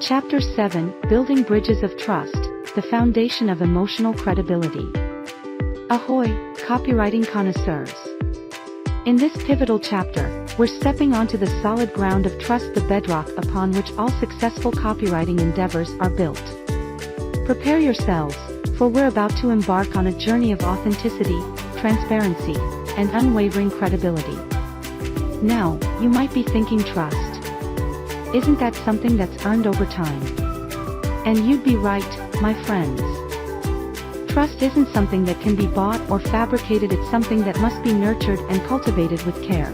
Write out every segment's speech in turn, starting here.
Chapter 7, Building Bridges of Trust, the Foundation of Emotional Credibility. Ahoy, copywriting connoisseurs! In this pivotal chapter, we're stepping onto the solid ground of trust, the bedrock upon which all successful copywriting endeavors are built. Prepare yourselves, for we're about to embark on a journey of authenticity, transparency, and unwavering credibility. Now, you might be thinking, trust. Isn't that something that's earned over time? And you'd be right, my friends. Trust isn't something that can be bought or fabricated, it's something that must be nurtured and cultivated with care.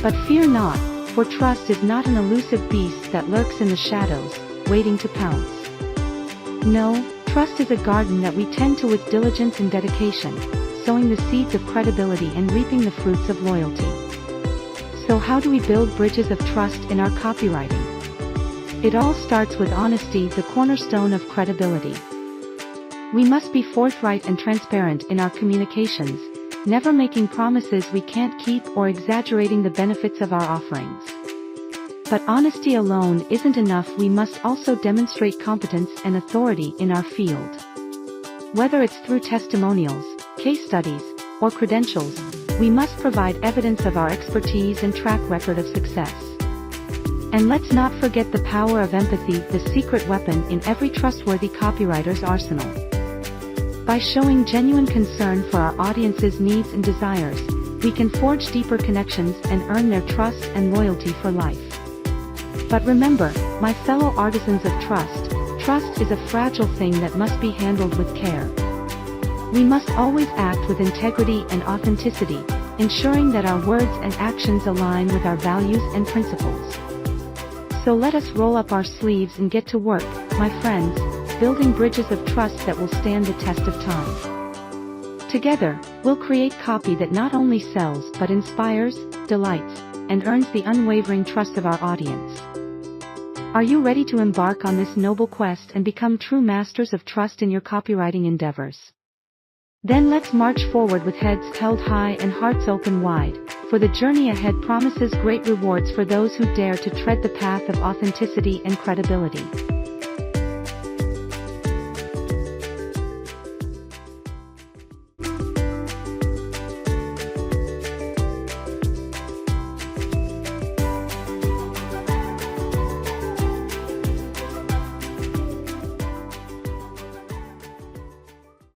But fear not, for trust is not an elusive beast that lurks in the shadows, waiting to pounce. No, trust is a garden that we tend to with diligence and dedication, sowing the seeds of credibility and reaping the fruits of loyalty. So how do we build bridges of trust in our copywriting? It all starts with honesty, the cornerstone of credibility. We must be forthright and transparent in our communications, never making promises we can't keep or exaggerating the benefits of our offerings. But honesty alone isn't enough, we must also demonstrate competence and authority in our field. Whether it's through testimonials, case studies, or credentials, we must provide evidence of our expertise and track record of success. And let's not forget the power of empathy, the secret weapon in every trustworthy copywriter's arsenal. By showing genuine concern for our audience's needs and desires, we can forge deeper connections and earn their trust and loyalty for life. But remember, my fellow artisans of trust, trust is a fragile thing that must be handled with care. We must always act with integrity and authenticity, ensuring that our words and actions align with our values and principles. So let us roll up our sleeves and get to work, my friends, building bridges of trust that will stand the test of time. Together, we'll create copy that not only sells but inspires, delights, and earns the unwavering trust of our audience. Are you ready to embark on this noble quest and become true masters of trust in your copywriting endeavors? Then let's march forward with heads held high and hearts open wide, for the journey ahead promises great rewards for those who dare to tread the path of authenticity and credibility.